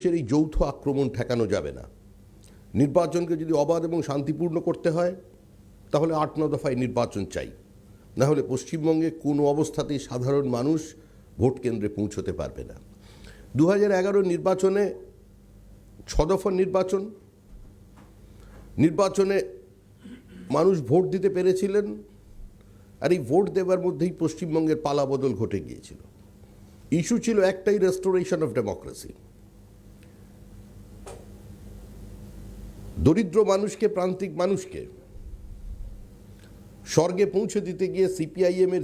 এই যৌথ আক্রমণ ঠেকানো যাবে না। নির্বাচনকে যদি অবাধ এবং শান্তিপূর্ণ করতে হয় তাহলে ৮-৯ দফায় নির্বাচন চাই, না হলে পশ্চিমবঙ্গে কোনো অবস্থাতেই সাধারণ মানুষ ভোট কেন্দ্রে পৌঁছতে পারবে না। ২০১১ নির্বাচনে ৬ দফার নির্বাচনে মানুষ ভোট দিতে পেরেছিলেন, আর এই ভোট দেওয়ার মধ্যেই পশ্চিমবঙ্গের পালাবদল ঘটে গিয়েছিল। ইস্যু ছিল একটাই, রেস্টোরেশন অফ ডেমোক্রেসি। দরিদ্র মানুষকে, প্রান্তিক মানুষকে স্বর্গে পৌঁছে দিতে গিয়ে সিপিআইএমের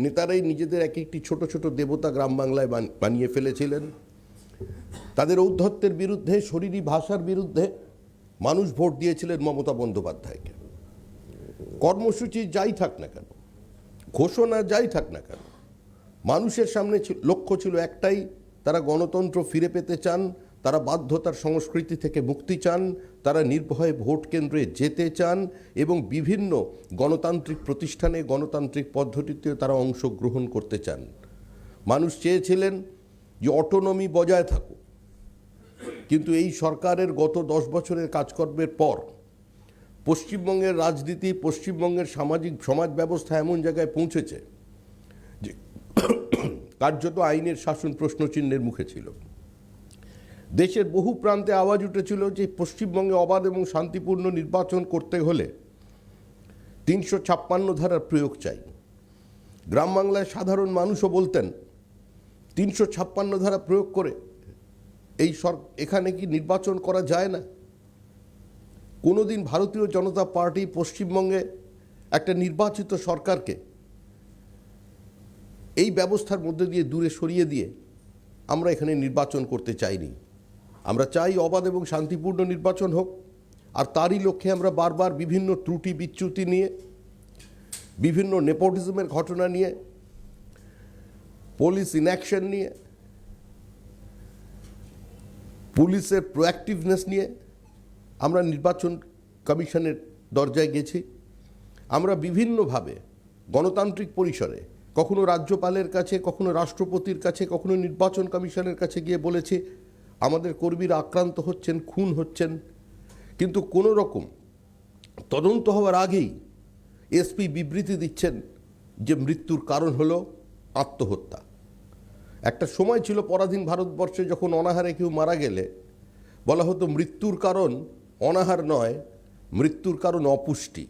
নেতারাই নিজেদের এক একটি ছোট ছোট দেবতা গ্রাম বাংলায় বানিয়ে ফেলেছিলেন। তাদের ঔদ্ধত্যের বিরুদ্ধে, শরীরী ভাষার বিরুদ্ধে মানুষ ভোট দিয়েছিলেন মমতা বন্দ্যোপাধ্যায়কে। কর্মসূচি যাই থাক না কেন, ঘোষণা যাই থাক না কেন, মানুষের সামনে লক্ষ্য ছিল একটাই, তারা গণতন্ত্র ফিরে পেতে চান, তারা বাধ্যতার সংস্কৃতি থেকে মুক্তি চান, তারা নির্ভয়ে ভোট কেন্দ্রে যেতে চান এবং বিভিন্ন গণতান্ত্রিক প্রতিষ্ঠানে গণতান্ত্রিক পদ্ধতিতে তারা অংশগ্রহণ করতে চান। মানুষ চেয়েছিলেন যে অটোনমি বজায় থাকুক, কিন্তু এই সরকারের গত ১০ বছরের কাজকর্মের পর পশ্চিমবঙ্গের রাজনীতি, পশ্চিমবঙ্গের সমাজ ব্যবস্থা এমন জায়গায় পৌঁছেছে যে কার্যত আইনের শাসন প্রশ্নচিহ্নের মুখে ছিল। দেশের বহু প্রান্তে আওয়াজ উঠেছিল যে পশ্চিমবঙ্গে অবাধ এবং শান্তিপূর্ণ নির্বাচন করতে হলে ৩৫৬ ধারার প্রয়োগ চাই। গ্রাম বাংলায় সাধারণ মানুষও বলতেন ৩৫৬ ধারা প্রয়োগ করে এখানে কি নির্বাচন করা যায় না? কোনোদিন ভারতীয় জনতা পার্টি পশ্চিমবঙ্গে একটা নির্বাচিত সরকারকে এই ব্যবস্থার মধ্যে দিয়ে দূরে সরিয়ে দিয়ে আমরা এখানে নির্বাচন করতে চাইনি। আমরা চাই অবাধ এবং শান্তিপূর্ণ নির্বাচন হোক, আর তারই লক্ষ্যে আমরা বারবার বিভিন্ন ত্রুটি বিচ্যুতি নিয়ে, বিভিন্ন নেপোটিজমের ঘটনা নিয়ে, পুলিশ ইনঅ্যাকশন নিয়ে, পুলিশের প্রোঅ্যাক্টিভনেস নিয়ে আমরা নির্বাচন কমিশনের দরজায় গেছি। আমরা বিভিন্নভাবে গণতান্ত্রিক পরিসরে কখনো রাজ্যপালের কাছে, কখনো রাষ্ট্রপতির কাছে, কখনো নির্বাচন কমিশনের কাছে গিয়ে বলেছি আমাদের কর্মীরা আক্রান্ত হচ্ছেন, খুন হচ্ছেন, কিন্তু কোনো রকম তদন্ত হওয়ার আগেই এসপি বিবৃতি দিচ্ছেন যে মৃত্যুর কারণ হলো আত্মহত্যা। একটা সময় ছিল পরাধীন ভারতবর্ষে যখন অনাহারে কেউ মারা গেলে বলা হতো মৃত্যুর কারণ অনাহার নয়, মৃত্যুর কারণ অপুষ্টি।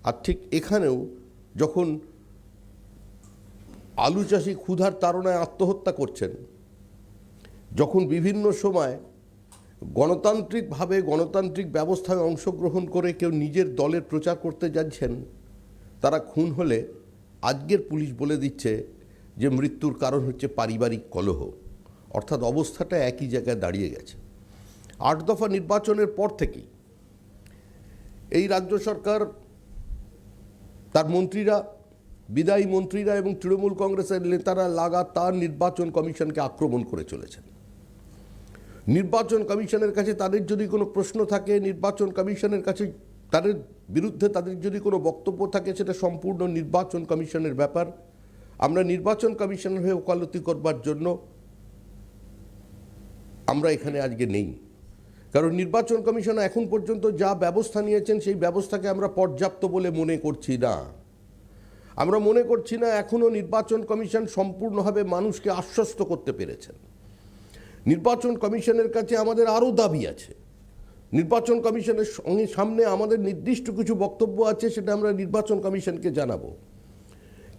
আর ঠিক এখানেও যখন আলু চাষি ক্ষুধার তাড়নায় আত্মহত্যা করছেন, যখন বিভিন্ন সময় গণতান্ত্রিকভাবে গণতান্ত্রিক ব্যবস্থায় অংশগ্রহণ করে কেউ নিজের দলের প্রচার করতে যাচ্ছেন, তারা খুন হলে আজকের পুলিশ বলে দিচ্ছে যে মৃত্যুর কারণ হচ্ছে পারিবারিক কলহ। অর্থাৎ অবস্থাটা একই জায়গায় দাঁড়িয়ে গেছে। ৮ দফা নির্বাচনের পর থেকেই এই রাজ্য সরকার, তার মন্ত্রীরা, বিদায়ী মন্ত্রীরা এবং তৃণমূল কংগ্রেসের নেতারা লাগাতার নির্বাচন কমিশনকে আক্রমণ করে চলেছেন। নির্বাচন কমিশনের কাছে তাদের যদি কোনো প্রশ্ন থাকে, নির্বাচন কমিশনের কাছে তাদের বিরুদ্ধে তাদের যদি কোনো বক্তব্য থাকে, সেটা সম্পূর্ণ নির্বাচন কমিশনের ব্যাপার। আমরা নির্বাচন কমিশনের হয়ে ওকালতি করবার জন্য আমরা এখানে আজকে নেই, কারণ নির্বাচন কমিশন এখন পর্যন্ত যা ব্যবস্থা নিয়েছেন সেই ব্যবস্থাকে আমরা পর্যাপ্ত বলে মনে করছি না। আমরা মনে করছি না এখনও নির্বাচন কমিশন সম্পূর্ণভাবে মানুষকে আশ্বস্ত করতে পেরেছেন। নির্বাচন কমিশনের কাছে আমাদের আরও দাবি আছে। নির্বাচন কমিশনের সামনে আমাদের নির্দিষ্ট কিছু বক্তব্য আছে, সেটা আমরা নির্বাচন কমিশনকে জানাবো।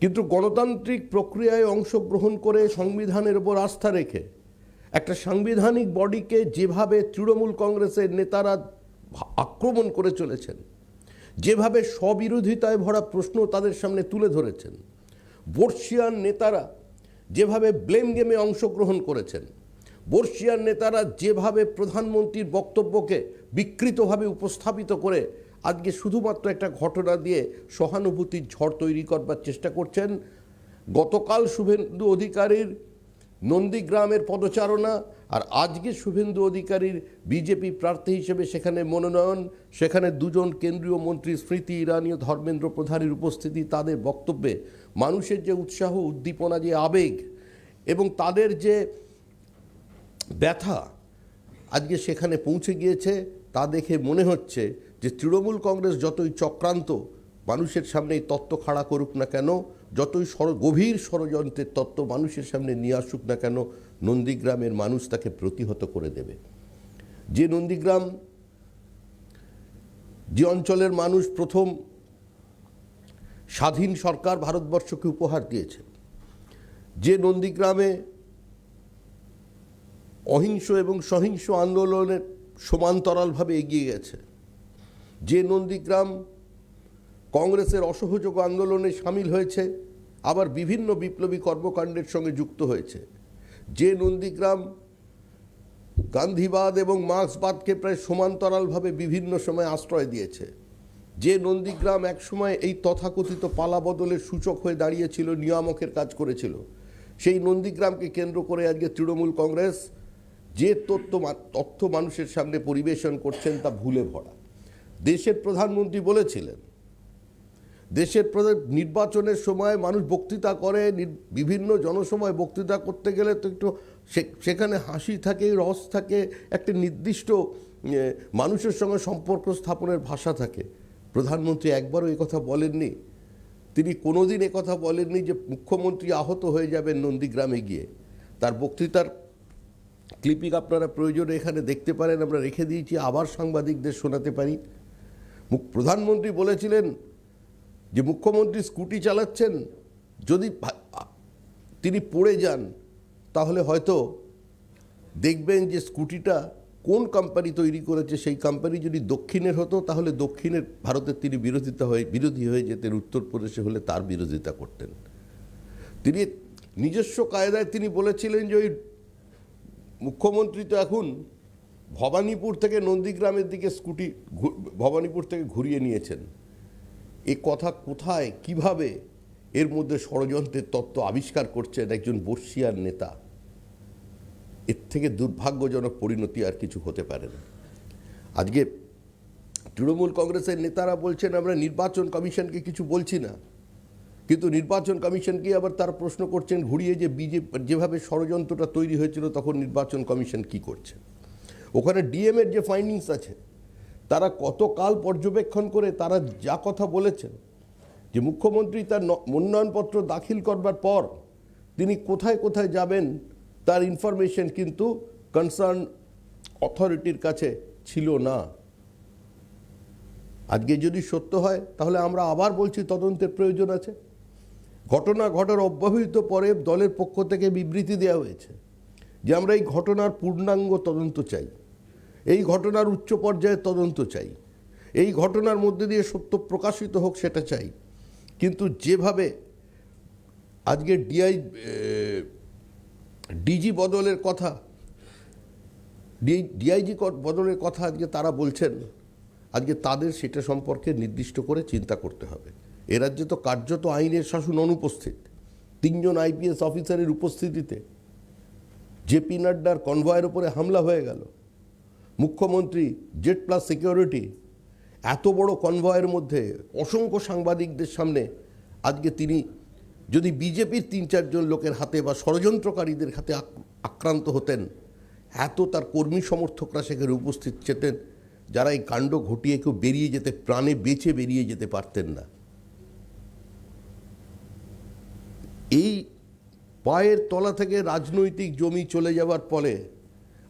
কিন্তু গণতান্ত্রিক প্রক্রিয়ায় অংশগ্রহণ করে সংবিধানের উপর আস্থা রেখে একটা সাংবিধানিক বডিকে যেভাবে তৃণমূল কংগ্রেসের নেতারা আক্রমণ করে চলেছেন, যেভাবে স্ববিরোধিতায় ভরা প্রশ্ন তাদের সামনে তুলে ধরেছেন, বর্ষিয়ান নেতারা যেভাবে ব্লেম গেমে অংশগ্রহণ করেছেন, বর্ষিয়ান নেতারা যেভাবে প্রধানমন্ত্রীর বক্তব্যকে বিকৃতভাবে উপস্থাপিত করে আজকে শুধুমাত্র একটা ঘটনা দিয়ে সহানুভূতির ঝড় তৈরি করবার চেষ্টা করছেন। গতকাল শুভেন্দু অধিকারীর নন্দীগ্রামের পদচারণা, আর আজকে শুভেন্দু অধিকারীর বিজেপি প্রার্থী হিসেবে সেখানে মনোনয়ন, সেখানে দুজন কেন্দ্রীয় মন্ত্রী স্মৃতি ইরানি ও ধর্মেন্দ্র প্রধানের উপস্থিতি, তাদের বক্তব্যে মানুষের যে উৎসাহ, উদ্দীপনা, যে আবেগ এবং তাদের যে ব্যথা, আজকে সেখানে পৌঁছে গিয়েছে, তা দেখে মনে হচ্ছে যে তৃণমূল কংগ্রেস যতই চক্রান্ত মানুষের সামনে এই তত্ত্ব খাড়া করুক না কেন, যতই গভীর ষড়যন্ত্রের তত্ত্ব মানুষের সামনে নিয়ে আসুক না কেন, নন্দীগ্রামের মানুষ তাকে প্রতিহত করে দেবে। যে নন্দীগ্রাম, যে অঞ্চলের মানুষ প্রথম স্বাধীন সরকার ভারতবর্ষকে উপহার দিয়েছে, যে নন্দীগ্রামে অহিংস এবং সহিংস আন্দোলনের সমান্তরালভাবে এগিয়ে গেছে, যে নন্দীগ্রাম কংগ্রেসের অসহযোগ আন্দোলনে সামিল হয়েছে, আবার বিভিন্ন বিপ্লবী কর্মকাণ্ডের সঙ্গে যুক্ত হয়েছে, যে নন্দীগ্রাম গান্ধীবাদ এবং মার্ক্সবাদকে প্রায় সমান্তরালভাবে বিভিন্ন সময় আশ্রয় দিয়েছে, যে নন্দীগ্রাম একসময় এই তথাকথিত পালা বদলের সূচক হয়ে দাঁড়িয়েছিল, নিয়ামকের কাজ করেছিল, সেই নন্দীগ্রামকে কেন্দ্র করে আজকে তৃণমূল কংগ্রেস যে তথ্য মানুষের সামনে পরিবেশন করছেন তা ভুলে ভরা। দেশের প্রধানমন্ত্রী বলেছিলেন, দেশের নির্বাচনের সময় মানুষ বক্তৃতা করে, বিভিন্ন জনসভায় বক্তৃতা করতে গেলে তো একটু সেখানে হাসি থাকে, রস থাকে, একটা নির্দিষ্ট মানুষের সঙ্গে সম্পর্ক স্থাপনের ভাষা থাকে। প্রধানমন্ত্রী একবারও কথা বলেননি। তিনি কোনোদিন কথা বলেননি যে মুখ্যমন্ত্রী আহত হয়ে যাবেন নন্দীগ্রামে গিয়ে। তার বক্তৃতার ক্লিপিং আপনারা প্রয়োজনে এখানে দেখতে পারেন, আমরা রেখে দিয়েছি, আবার সাংবাদিকদের শোনাতে পারি। প্রধানমন্ত্রী বলেছিলেন যে মুখ্যমন্ত্রী স্কুটি চালাচ্ছেন, যদি তিনি পড়ে যান তাহলে হয়তো দেখবেন যে স্কুটিটা কোন কোম্পানি তৈরি করেছে, সেই কোম্পানি যদি দক্ষিণের হতো তাহলে দক্ষিণের ভারতের তিনি বিরোধী হয়ে যেতেন, উত্তরপ্রদেশে হলে তার বিরোধিতা করতেন। তিনি নিজস্ব কায়দায় তিনি বলেছিলেন যে ওই মুখ্যমন্ত্রী তো এখন ভবানীপুর থেকে নন্দীগ্রামের দিকে স্কুটি ভবানীপুর থেকে ঘুরিয়ে নিয়েছেন। এ কথা কোথায়, কিভাবে এর মধ্যে ষড়যন্ত্রের তত্ত্ব আবিষ্কার করছেন একজন বর্ষিয়ার নেতা? এর থেকে দুর্ভাগ্যজনক পরিণতি আর কিছু হতে পারে না। আজকে তৃণমূল কংগ্রেসের নেতারা বলছেন আমরা নির্বাচন কমিশনকে কিছু বলছি না, কিন্তু নির্বাচন কমিশনকে আবার তারা প্রশ্ন করছেন ঘুরিয়ে যে বিজেপি যেভাবে ষড়যন্ত্রটা তৈরি হয়েছিল তখন নির্বাচন কমিশন কি করছে। ওখানে ডিএমের যে ফাইন্ডিংস আছে, তারা কতকাল পর্যবেক্ষণ করে তারা যা কথা বলেছেন যে মুখ্যমন্ত্রী তার মনোনয়নপত্র দাখিল করবার পর তিনি কোথায় কোথায় যাবেন তার ইনফরমেশন কিন্তু কনসার্ন অথরিটির কাছে ছিল না। আজকে যদি সত্য হয় তাহলে আমরা আবার বলছি তদন্তের প্রয়োজন আছে। ঘটনা ঘটার অব্যবহিত পরে দলের পক্ষ থেকে বিবৃতি দেওয়া হয়েছে যে আমরা এই ঘটনার পূর্ণাঙ্গ তদন্ত চাই, এই ঘটনার উচ্চ পর্যায়ের তদন্ত চাই, এই ঘটনার মধ্যে দিয়ে সত্য প্রকাশিত হোক সেটা চাই। কিন্তু যেভাবে আজকে ডিজি বদলের কথা, ডিআইজি বদলের কথা আজকে তারা বলছেন, আজকে তাদের সেটা সম্পর্কে নির্দিষ্ট করে চিন্তা করতে হবে। এ রাজ্যে তো কার্যত আইনের শাসন অনুপস্থিত। 3 জন আইপিএস অফিসারের উপস্থিতিতে জেপি নাড্ডার কনভয়ের উপরে হামলা হয়ে গেল। মুখ্যমন্ত্রী জেড প্লাস সিকিউরিটি এত বড় কনভয়ের মধ্যে অসংখ্য সাংবাদিকদের সামনে আজকে তিনি যদি বিজেপির 3-4 জন লোকের হাতে বা ষড়যন্ত্রকারীদের হাতে আক্রান্ত হতেন, এত তার কর্মী সমর্থকরা সেখানে উপস্থিত ছিলেন যারা এই কাণ্ড ঘটিয়ে কেউ বেরিয়ে যেতে, প্রাণে বেঁচে বেরিয়ে যেতে পারতেন না। এই পায়ের তলা থেকে রাজনৈতিক জমি চলে যাওয়ার ফলে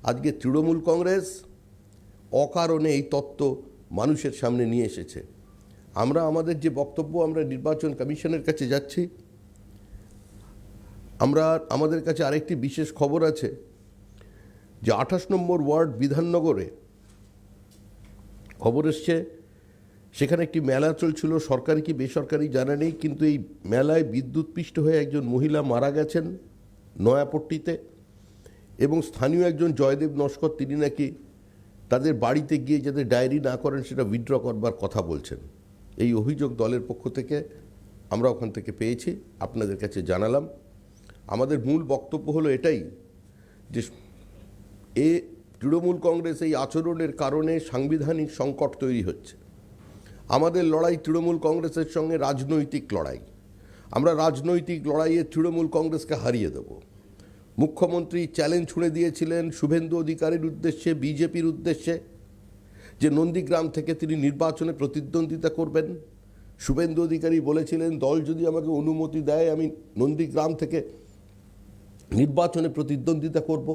আজকে তৃণমূল কংগ্রেস অকারণে এই তত্ত্ব মানুষের সামনে নিয়ে এসেছে। আমরা আমাদের যে বক্তব্য আমরা নির্বাচন কমিশনের কাছে যাচ্ছি, আমাদের কাছে আরেকটি বিশেষ খবর আছে যে 28 নম্বর ওয়ার্ড বিধাননগরে খবর এসছে, সেখানে একটি মেলা চলছিল, সরকারি কি বেসরকারি জানা নেই, কিন্তু এই মেলায় বিদ্যুৎপৃষ্ট হয়ে একজন মহিলা মারা গেছেন নয়াপট্টিতে, এবং স্থানীয় একজন জয়দেব নস্কর তিনি নাকি তাদের বাড়িতে গিয়ে যাতে ডায়েরি না করেন সেটা উইথড্র করবার কথা বলছেন। এই অভিযোগ দলের পক্ষ থেকে আমরা ওখান থেকে পেয়েছি, আপনাদের কাছে জানালাম। আমাদের মূল বক্তব্য হলো এটাই যে তৃণমূল কংগ্রেস এই আচরণের কারণে সাংবিধানিক সংকট তৈরি হচ্ছে। আমাদের লড়াই তৃণমূল কংগ্রেসের সঙ্গে রাজনৈতিক লড়াই। আমরা রাজনৈতিক লড়াইয়ে তৃণমূল কংগ্রেসকে হারিয়ে দেব। মুখ্যমন্ত্রী চ্যালেঞ্জ ছুড়ে দিয়েছিলেন শুভেন্দু অধিকারীর উদ্দেশ্যে, বিজেপির উদ্দেশ্যে, যে নন্দীগ্রাম থেকে তিনি নির্বাচনে প্রতিদ্বন্দ্বিতা করবেন। শুভেন্দু অধিকারী বলেছিলেন, দল যদি আমাকে অনুমতি দেয় আমি নন্দীগ্রাম থেকে নির্বাচনে প্রতিদ্বন্দ্বিতা করব।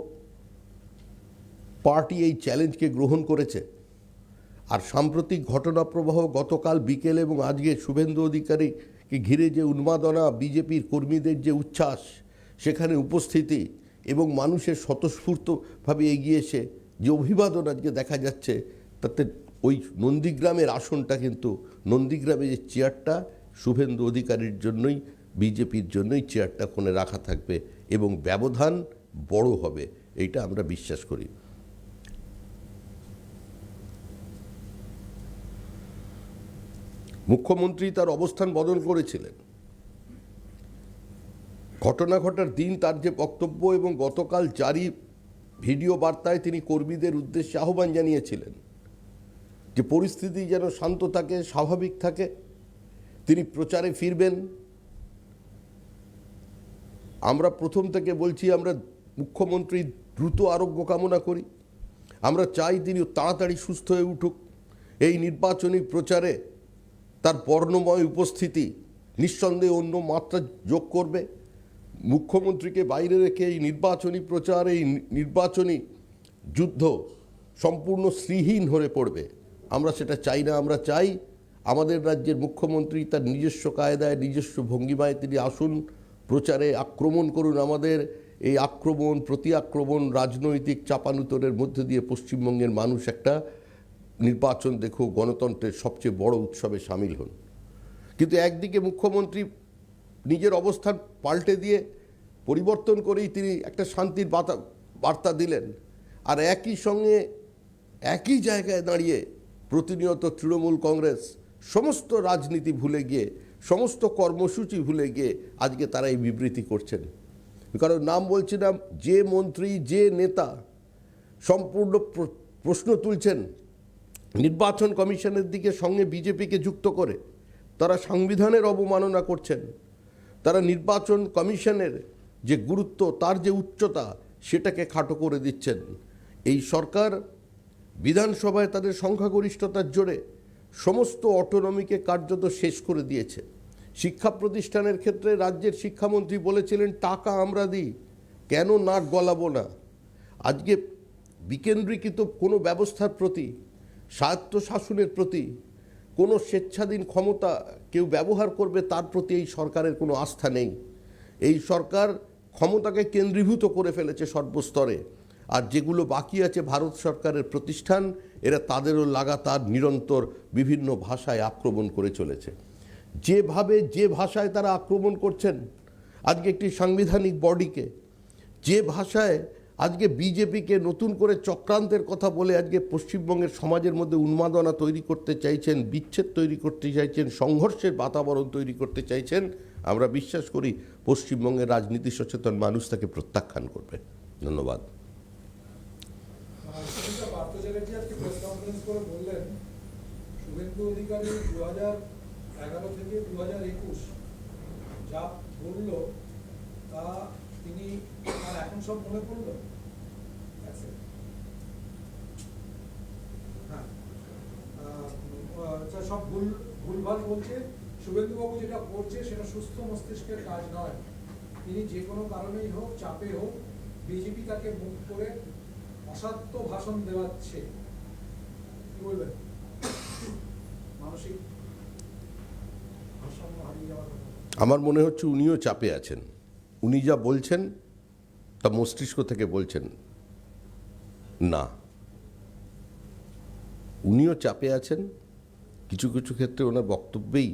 পার্টি এই চ্যালেঞ্জকে গ্রহণ করেছে। আর সাম্প্রতিক ঘটনা প্রবাহ গতকাল বিকেল এবং আজকে শুভেন্দু অধিকারীকে ঘিরে যে উন্মাদনা, বিজেপির কর্মীদের যে উচ্ছ্বাস, সেখানে উপস্থিতি এবং মানুষের স্বতঃস্ফূর্তভাবে এগিয়ে এসে যে অভিবাদন আজকে দেখা যাচ্ছে, তাতে ওই নন্দীগ্রামের আসনটা কিন্তু, নন্দীগ্রামে যে চেয়ারটা শুভেন্দু অধিকারীর জন্যই, বিজেপির জন্যই চেয়ারটা ওখানে রাখা থাকবে এবং ব্যবধান বড় হবে, এইটা আমরা বিশ্বাস করি। মুখ্যমন্ত্রী তার অবস্থান বদল করেছিলেন। ঘটনা ঘটার দিন তার যে বক্তব্য এবং গতকাল জারি ভিডিও বার্তায় তিনি কর্মীদের উদ্দেশ্যে আহ্বান জানিয়েছিলেন যে পরিস্থিতি যেন শান্ত থাকে, স্বাভাবিক থাকে, তিনি প্রচারে ফিরবেন। আমরা প্রথম থেকে বলছি, আমরা মুখ্যমন্ত্রীর দ্রুত আরোগ্য কামনা করি। আমরা চাই তিনি তাড়াতাড়ি সুস্থ হয়ে উঠুক। এই নির্বাচনী প্রচারে তার বর্ণময় উপস্থিতি নিঃসন্দেহে অন্য মাত্রা যোগ করবে। মুখ্যমন্ত্রীকে বাইরে রেখে এই নির্বাচনী প্রচার, এই নির্বাচনী যুদ্ধ সম্পূর্ণ শ্রীহীন হয়ে পড়বে। আমরা সেটা চাই না। আমরা চাই আমাদের রাজ্যের মুখ্যমন্ত্রী তার নিজস্ব কায়দায়, নিজস্ব ভঙ্গিমায় তিনি আসুন, প্রচারে আক্রমণ করুন। আমাদের এই আক্রমণ, প্রতি আক্রমণ, রাজনৈতিক চাপানুতরের মধ্যে দিয়ে পশ্চিমবঙ্গের মানুষ একটা নির্বাচন দেখুক, গণতন্ত্রের সবচেয়ে বড় উৎসবে সামিল হন। কিন্তু একদিকে মুখ্যমন্ত্রী নিজের অবস্থান পাল্টে দিয়ে, পরিবর্তন করেই তিনি একটা শান্তির বার্তা দিলেন, আর একই সঙ্গে একই জায়গায় দাঁড়িয়ে প্রতিনিয়ত তৃণমূল কংগ্রেস সমস্ত রাজনীতি ভুলে গিয়ে, সমস্ত কর্মসূচি ভুলে গিয়ে আজকে তারা এই বিবৃতি করছেন। কারণ নাম বলছি না, যে মন্ত্রী, যে নেতা সম্পূর্ণ প্রশ্ন তুলছেন নির্বাচন কমিশনের দিকে, সঙ্গে বিজেপিকে যুক্ত করে তারা সংবিধানের অবমাননা করছেন। তারা নির্বাচন কমিশনের যে গুরুত্ব, তার যে উচ্চতা, সেটাকে খাটো করে দিচ্ছেন। এই সরকার বিধানসভায় তাদের সংখ্যাগরিষ্ঠতার জোরে সমস্ত অটোনমিকে কার্যত শেষ করে দিয়েছে। শিক্ষা প্রতিষ্ঠানের ক্ষেত্রে রাজ্যের শিক্ষামন্ত্রী বলেছিলেন, টাকা আমরা দিই, কেন নাক গলাবো না। আজকে বিকেন্দ্রীকৃত কোনো ব্যবস্থার প্রতি, স্বায়ত্ত শাসনের প্রতি, কোনো স্বেচ্ছাধীন ক্ষমতা কেউ ব্যবহার করবে তার প্রতি এই সরকারের কোনো আস্থা নেই। এই সরকার ক্ষমতাকে কেন্দ্রীভূত করে ফেলেছে সর্বস্তরে। আর যেগুলো বাকি আছে ভারত সরকারের প্রতিষ্ঠান, এরা তাদেরও লাগাতার নিরন্তর বিভিন্ন ভাষায় আক্রমণ করে চলেছে। যেভাবে, যে ভাষায় তারা আক্রমণ করছেন আজকে একটি সাংবিধানিক বডিকে, যে ভাষায় আজকে বিজেপিকে নতুন করে চক্রান্তের কথা বলে আজকে পশ্চিমবঙ্গের সমাজের মধ্যে উন্মাদনা তৈরি করতে চাইছেন, বিচ্ছেদ তৈরি করতে চাইছেন, সংঘর্ষের বাতাবরণ তৈরি করতে চাইছেন, আমরা বিশ্বাস করি পশ্চিমবঙ্গের রাজনীতি সচেতন মানুষ তাকে প্রত্যাখ্যান করবে। ধন্যবাদ। শুভেন্দু অধিকারী 2011 থেকে 2021 যা বলল তা তিনি এখন সব মনে পড়ল। হ্যাঁ, সব ভুলভাল বলছে। শুভেন্দুবাবু যেটা করছে সেটা সুস্থ মস্তিষ্কের কাজ নয়। তিনি যে কোনো কারণেই হোক, চাপে হোক, বিজেপি তাকে মুখ করে অসত্য ভাষণ দেওয়াচ্ছে। কি বলবেন? মানসিক ভারসাম্য হারিয়ে যাওয়ার কথা। আমার মনে হচ্ছে উনিও চাপে আছেন। উনি যা বলছেন তা মস্তিষ্ক থেকে বলছেন না। উনিও চাপে আছেন। কিছু কিছু ক্ষেত্রে ওনার বক্তব্যেই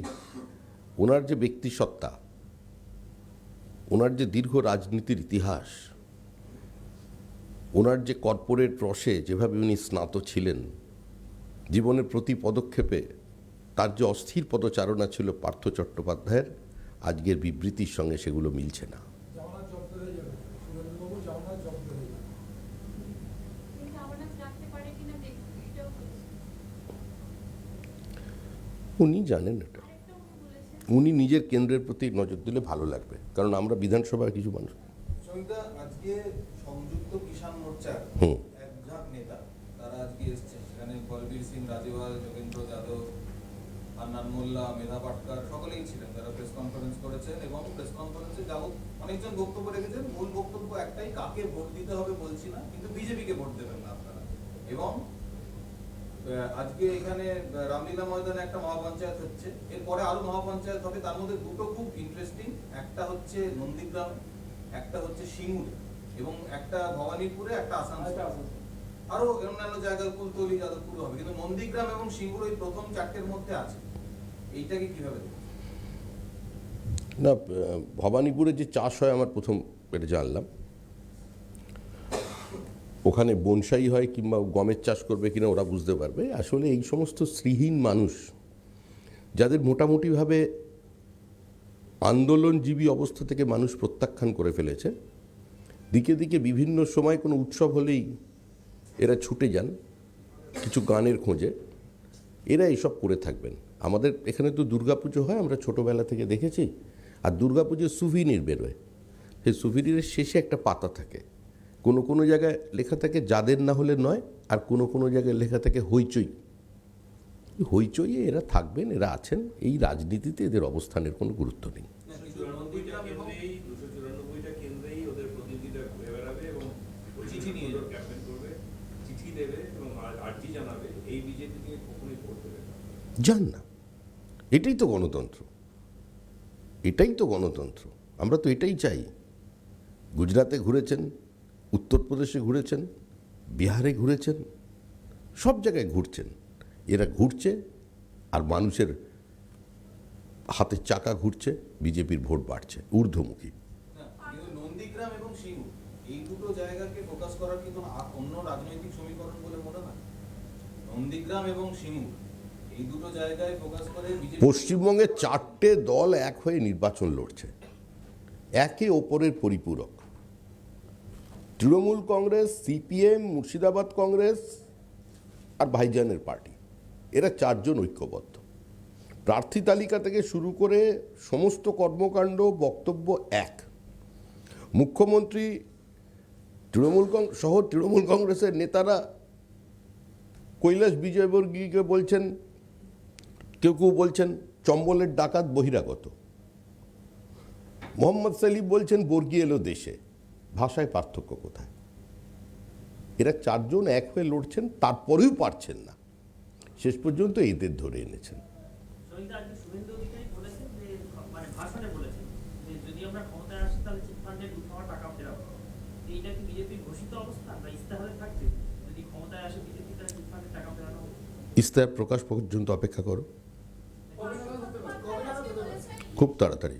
ওনার যে ব্যক্তিসত্তা, ওনার যে দীর্ঘ রাজনীতির ইতিহাস, ওনার যে কর্পোরেট রসে যেভাবে উনি স্নাত ছিলেন, জীবনের প্রতি পদক্ষেপে তার যে অস্থির পদচারণা ছিল পার্থ চট্টোপাধ্যায়ের, আজকের বিবৃতির সঙ্গে সেগুলো মিলছে না। উনি জানেন এটা। উনি নিজের কেন্দ্রের প্রতি নজর দিলে ভালো লাগবে, কারণ আমরা বিধানসভায় কিছু মানুষ সমিতা, আজকে সংযুক্ত কিষাণ মোর্চার হুম। এক ঝাঁক নেতা তারা আজকে এসছেন, সেখানে বলবীর সিং রাজেওয়াল, যোগেন্দ্র যাদব, হান্নান মোল্লা, মেধা পাটকার সকলেই ছিলেন। তারা প্রেস কনফারেন্স করেছেন এবং প্রেস কনফারেন্সে যাবত অনেকজন বক্তব্য রেখেছেন। মূল বক্তব্য একটাই, কাকে ভোট দিতে হবে বলছি না, কিন্তু বিজেপিকে ভোট দেবেন না আপনারা। এবং আজকে এখানে রামলীলা ময়দানে একটা মহাপঞ্চায়েত হচ্ছে, এরপরে আরো মহাপঞ্চায়েত হবে। তার মধ্যে দুটো খুব ইন্টারেস্টিং, একটা হচ্ছে নন্দীগ্রামে, একটা হচ্ছে সিঙ্গুরে, এবং একটা ভবানীপুরে, একটা আসানসোল, আরো অন্যান্য জায়গায় কুলতলি, যাদবপুর হবে। কিন্তু নন্দীগ্রাম এবং সিঙ্গুর ওই প্রথম চারটের মধ্যে আছে। এইটাকে কিভাবে দেখছেন? না, ভবানীপুরে যে চাষ হয় আমার প্রথম এটা জানলাম। ওখানে বনসাই হয় কিংবা গমের চাষ করবে কিনা ওরা বুঝতে পারবে। আসলে এই সমস্ত শ্রীহীন মানুষ যাদের মোটামুটিভাবে আন্দোলনজীবী অবস্থা থেকে মানুষ প্রত্যাখ্যান করে ফেলেছে, দিকে দিকে বিভিন্ন সময় কোনো উৎসব হলেই এরা ছুটে যান কিছু গানের খোঁজে, এরা এইসব করে থাকবেন। আমাদের এখানে তো দুর্গাপুজো হয়, আমরা ছোটোবেলা থেকে দেখেছি। আর দুর্গাপুজোর সুভিনির বেরোয়, সেই সুভিনিরের শেষে একটা পাতা থাকে, কোনো কোনো জায়গায় লেখা থাকে যাদের না হলে নয়, আর কোনো কোনো জায়গায় লেখা থাকে হইচই। হইচইয়ে এরা থাকবেন, এরা আছেন। এই রাজনীতিতে এদের অবস্থানের কোনো গুরুত্ব নেই। নন্দীগ্রাম এবং 294টা কেন্দ্রেই ওদের প্রতিনিধিরা ঘুরে বেড়াবে এবং চিঠি নিয়ে যাবে। ক্যাম্পেইন করবে, চিঠি দেবে এবং আর্জি জানাবে। এই বিজেপিকে কখনোই ভোট দেবে না। যান না, এটাই তো গণতন্ত্র, এটাই তো গণতন্ত্র। আমরা তো এটাই চাই। গুজরাতে ঘুরেছেন, উত্তরপ্রদেশে ঘুরেছেন, বিহারে ঘুরেছেন, সব জায়গায় ঘুরছেন। এরা ঘুরছে আর মানুষের হাতের চাকা ঘুরছে, বিজেপির ভোট বাড়ছে ঊর্ধ্বমুখী। না, কিন্তু নন্দীগ্রাম এবং সিঙ্গুর এই দুটো জায়গাকে ফোকাস করার কি কোনো অন্য রাজনৈতিক সমীকরণ বলে মনে হয়? নন্দীগ্রাম এবং সিঙ্গুর এই দুটো জায়গায় ফোকাস করে বিজেপি পশ্চিমবঙ্গে চারটে দল এক হয়ে নির্বাচন লড়ছে, একে ওপরের পরিপূরক। তৃণমূল কংগ্রেস, সিপিএম, মুর্শিদাবাদ কংগ্রেস আর ভাইজানের পার্টি, এরা চারজন ঐক্যবদ্ধ। প্রার্থী তালিকা থেকে শুরু করে সমস্ত কর্মকাণ্ড, বক্তব্য এক। মুখ্যমন্ত্রী তৃণমূল কংগ্রেসের নেতারা কৈলাস বিজয়বর্গীয়কে বলছেন, কেউ কেউ বলছেন চম্বলের ডাকাত বহিরাগত, মোহাম্মদ সালিম বলছেন বর্গী এলো দেশে। ভাষায় পার্থক্য কোথায়? এরা চারজন এক হয়ে লড়ছেন, তারপরেও পারছেন না, শেষ পর্যন্ত এদের ধরে এনেছেন। শুভেন্দু অধিকারী বলেছেন যে, মানে ভাষণে বলেছেন যে যদি আমরা ক্ষমতায় আসি তাহলে চিটফান্ডে লুট হওয়া টাকা ফেরাবো। এইটা কি বিজেপির ঘোষিত অবস্থান বা ইস্তেহারে থাকবে? যদি ক্ষমতায় আসে বিজেপি, তাহলে চিটফান্ডের টাকা ফেরানো হবে? ইস্তেহার প্রকাশ পর্যন্ত অপেক্ষা করো, খুব তাড়াতাড়ি।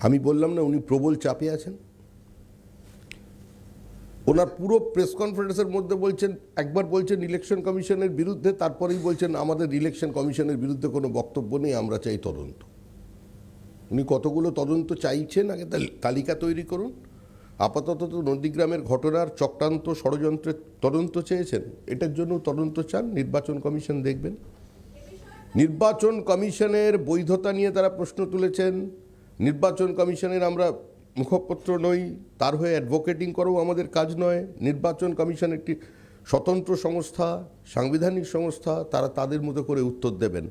আমি বললাম না উনি প্রবল চাপে আছেন। ওনার পুরো প্রেস কনফারেন্সের মধ্যে বলছেন, একবার বলছেন ইলেকশন কমিশনের বিরুদ্ধে, তারপরেই বলছেন আমাদের ইলেকশন কমিশনের বিরুদ্ধে কোনো বক্তব্য নেই, আমরা চাই তদন্ত। উনি কতগুলো তদন্ত চাইছেন আগে তালিকা তৈরি করুন। আপাতত তো নন্দীগ্রামের ঘটনার চক্রান্ত ষড়যন্ত্রের তদন্ত চেয়েছেন, এটার জন্য তদন্ত চান, নির্বাচন কমিশন দেখবেন। নির্বাচন কমিশনের বৈধতা নিয়ে তারা প্রশ্ন তুলেছেন। নির্বাচন কমিশনের আমরা মুখপত্র নই, তার হয়ে অ্যাডভোকেটিং করাও আমাদের কাজ নয়। নির্বাচন কমিশন একটি স্বতন্ত্র সংস্থা, সাংবিধানিক সংস্থা, তারা তাদের মতো করে উত্তর দেবেন।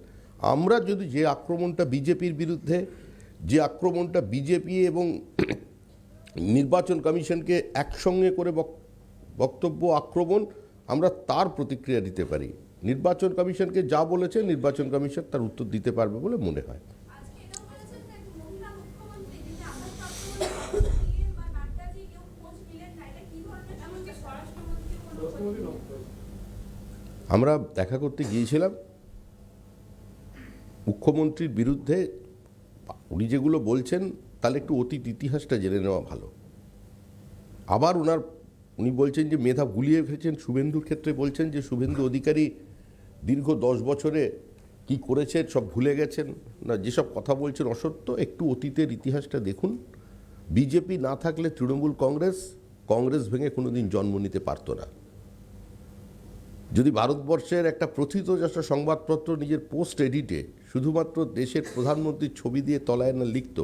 আমরা যদি যে আক্রমণটা বিজেপির বিরুদ্ধে, যে আক্রমণটা বিজেপি এবং নির্বাচন কমিশনকে একসঙ্গে করে বক্তব্য আক্রমণ, আমরা তার প্রতিক্রিয়া দিতে পারি। নির্বাচন কমিশনকে যা বলেছে নির্বাচন কমিশন তার উত্তর দিতে পারবে বলে মনে হয়। আমরা দেখা করতে গিয়েছিলাম, মুখ্যমন্ত্রীর বিরুদ্ধে উনি যেগুলো বলছেন তাহলে একটু অতীত ইতিহাসটা জেনে নেওয়া ভালো। আবার উনি বলছেন যে মেধা গুলিয়ে ফেলেছেন। শুভেন্দুর ক্ষেত্রে বলছেন যে শুভেন্দু অধিকারী দীর্ঘ 10 বছরে কি করেছেন সব ভুলে গেছেন। না, যেসব কথা বলছেন অসত্য। একটু অতীতের ইতিহাসটা দেখুন। বিজেপি না থাকলে তৃণমূল কংগ্রেস ভেঙে কোনোদিন জন্ম নিতে পারতো না। যদি ভারতবর্ষের একটা প্রথিতযশা সংবাদপত্র নিজের পোস্ট এডিটে শুধুমাত্র দেশের প্রধানমন্ত্রীর ছবি দিয়ে তলায় না লিখত,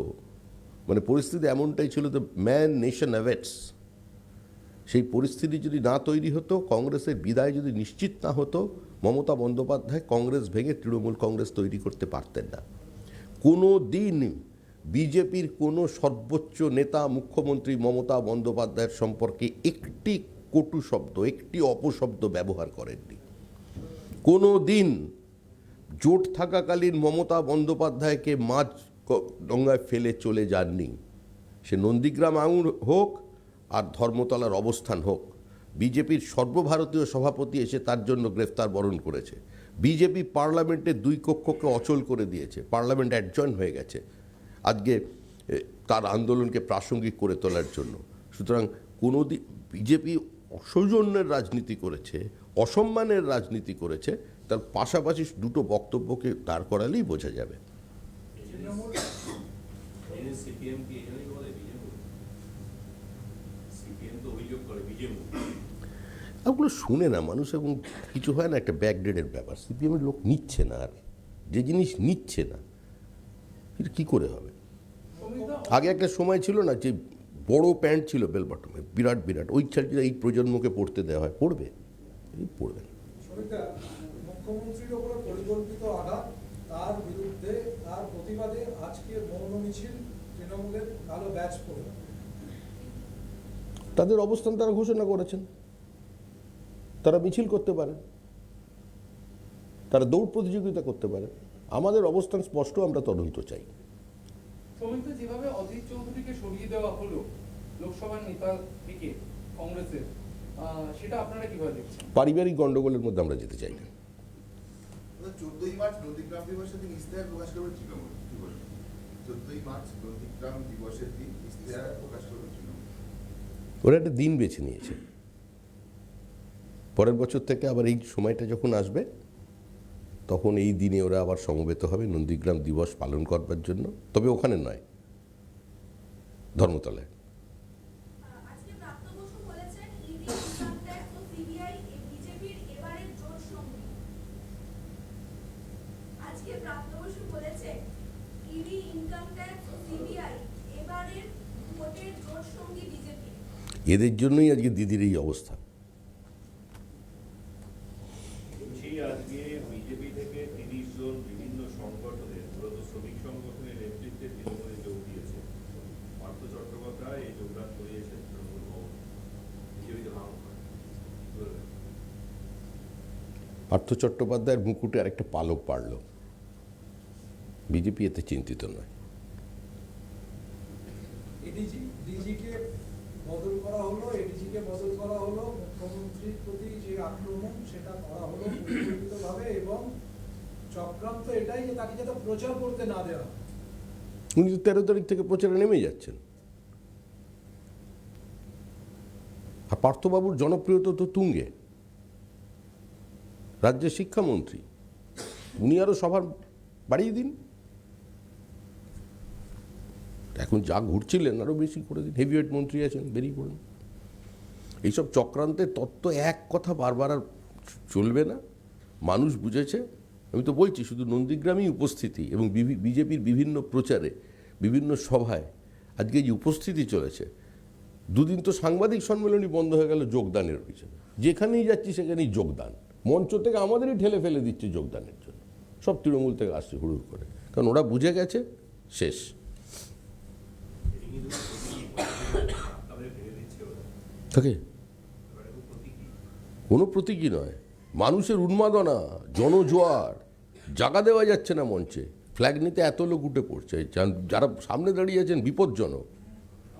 মানে পরিস্থিতি এমনটাই ছিল, দ্য ম্যান নেশন অ্যাওয়েটস, সেই পরিস্থিতি যদি না তৈরি হতো, কংগ্রেসের বিদায় যদি নিশ্চিত না হতো, মমতা বন্দ্যোপাধ্যায় কংগ্রেস ভেঙে তৃণমূল কংগ্রেস তৈরি করতে পারতেন না। কোনো দিন বিজেপির কোনো সর্বোচ্চ নেতা মুখ্যমন্ত্রী মমতা বন্দ্যোপাধ্যায়ের সম্পর্কে একটি কটু শব্দ, একটি অপশব্দ ব্যবহার করেননি। কোনো দিন জোট থাকাকালীন মমতা বন্দ্যোপাধ্যায়কে মাঝ ডঙ্গায় ফেলে চলে যাননি। সে নন্দীগ্রাম আঙুর হোক আর ধর্মতলার অবস্থান হোক, বিজেপির সর্বভারতীয় সভাপতি এসে তার জন্য গ্রেফতার বরণ করেছে। বিজেপি পার্লামেন্টের 2 কক্ষকে অচল করে দিয়েছে, পার্লামেন্ট অ্যাডজয়েন্ট হয়ে গেছে আজকে তার আন্দোলনকে প্রাসঙ্গিক করে তোলার জন্য। সুতরাং কোনো বিজেপি অসৌজন্যের রাজনীতি করেছে, অসম্মানের রাজনীতি করেছে, তার পাশাপাশি দুটো বক্তব্যকে দাঁড় করালেই বোঝা যাবে। সিপিএম কি এই জন্যই বলে বিজেপি? সিপিএম তো অভিযোগ করে বিজেপি ওগুলো শুনে না মানুষ, এবং কিছু হয় না, একটা ব্যাকডেটের ব্যাপার। সিপিএমের লোক নিচ্ছে না, আর যে জিনিস নিচ্ছে না এটা কী করে হবে? আগে একটা সময় ছিল না যে বড় প্যান্ট ছিল বেল বটমে, বিরাট বিরাট, ওই ছাড়া এই প্রজন্মকে পড়তে দেওয়া হয়, পড়বে? এই পড়বে না। সবিতা, মুখ্যমন্ত্রীর ওপরে পরিকল্পিত আঘাত, তার বিরুদ্ধে তার প্রতিবাদে আজকে মৌন মিছিল তৃণমূলের কালো ব্যাচ পড়ে। তাদের অবস্থান তারা ঘোষণা করেছেন, তারা মিছিল করতে পারে, তারা দৌড় প্রতিযোগিতা করতে পারে। আমাদের অবস্থান স্পষ্ট, আমরা তদন্ত চাই। সমিতি যেভাবে অধীর চৌধুরীকে সরিয়ে দেওয়া হলো লোকসভার নেতা থেকে কংগ্রেসের, সেটা আপনারা কিভাবে দেখছেন? পারিবারিক গন্ডগোলের মধ্যে আমরা যেতে চাই না। 14ই মার্চ নন্দীগ্রাম দিবসের দিন ইশতেহার প্রকাশ করবে তৃণমূল। 14ই মার্চ নন্দীগ্রাম দিবসের দিন ইশতেহার প্রকাশ করবে তৃণমূল। ওরা একটা দিন বেছে নিয়েছে, পরের বছর থেকে আবার এই সময়টা যখন আসবে তখন এই দিনে ওরা আবার সমবেত হবে নন্দীগ্রাম দিবস পালন করবার জন্য, তবে ওখানে নয়, ধর্মতলায়। আজকে প্রাপ্ত বসু বলেছেন ইডি, ইনকাম ট্যাক্স ও সিবিআই বিজেপির এবারের জোট সঙ্গী। আজকে প্রাপ্ত বসু বলেছেন ইডি, ইনকাম ট্যাক্স ও সিবিআই এবারের ভোটের জোট সঙ্গী বিজেপি। এদের জন্যই আজকে দিদির এই অবস্থা। আজকে বিজেপি থেকে 30 জন বিভিন্ন সংগঠনের, মূলত শ্রমিক সংগঠনের নেতৃত্বে তৃণমূলে যোগ দিয়েছে। পার্থ চট্টোপাধ্যায় এই যোগদান করিয়েছেন তৃণমূল ভবন। বিজেপিতে ভাঙ পার্থ চট্টোপাধ্যায়ের মুকুটে আরেকটা পালক পাড়ল, বিজেপি এতে চিন্তিত নয়। ডিজিকে বদল করা হলো, এডিজিকে বদল করা হলো, মুখ্যমন্ত্রীর প্রতি যে আক্রমণ সেটা করা হলো পরিকল্পিতভাবে, এবং চক্রান্ত এটাই যে তাকে যাতে প্রচার করতে না দেওয়া। উনি তো 13 তারিখ থেকে প্রচারে নেমে যাচ্ছেন। আর পার্থবাবুর জনপ্রিয়তা তো তুঙ্গে, রাজ্যের শিক্ষামন্ত্রী, উনি আরও সবার বাড়িয়ে দিন, এখন যা ঘুরছিলেন আরও বেশি করে দিন। হেভিওয়েট মন্ত্রী আছেন, বেরিয়ে পড়ুন। এইসব চক্রান্তের তত্ত্ব এক কথা বারবার আর চলবে না, মানুষ বুঝেছে। আমি তো বলছি, শুধু নন্দীগ্রামেই উপস্থিতি এবং বিজেপির বিভিন্ন প্রচারে, বিভিন্ন সভায় আজকে যে উপস্থিতি চলেছে, দুদিন তো সাংবাদিক সম্মেলনই বন্ধ হয়ে গেল যোগদানের পিছনে। যেখানেই যাচ্ছি সেখানেই যোগদান, মঞ্চ থেকে আমাদেরই ঠেলে ফেলে দিচ্ছে যোগদানের জন্য। সব তৃণমূল থেকে আসছে হুড়ুড় করে, কারণ ওরা বুঝে গেছে শেষ। থাকে কোনো প্রতীকী নয়, মানুষের উন্মাদনা, জনজোয়ার, জায়গা দেওয়া যাচ্ছে না মঞ্চে। ফ্ল্যাগ নিতে এত লোক উঠে পড়ছে, যারা সামনে দাঁড়িয়ে আছেন বিপজ্জনক।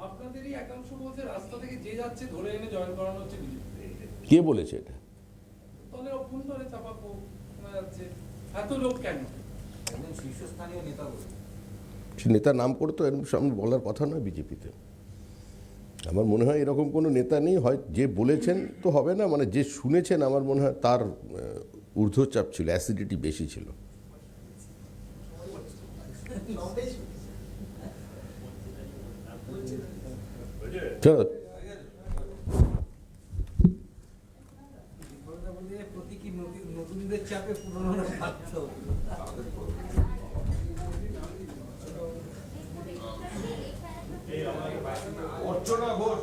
আপনাদেরই একাংশ বলছে রাস্তা থেকে যে যাচ্ছে ধরে এনে জয়েন করানো হচ্ছে বিজেপিতে। কে বলেছে এটা? দলের অভ্যন্তরে চাপা শোনা যাচ্ছে। এত লোক কেন? একজন শীর্ষস্থানীয় নেতা বলে। সে নেতার নাম করে তো এরকম সামনে বলার কথা নয় বিজেপিতে। আমার মনে হয় এরকম কোনো নেতা নেই, হয় যে বলেছেন তো হবে না, মানে যে শুনেছেন আমার মনে হয় তার ঊর্ধ্বচাপ ছিল, অ্যাসিডিটি বেশি ছিল। চল প্রতীকী অর্চনা ঘোষ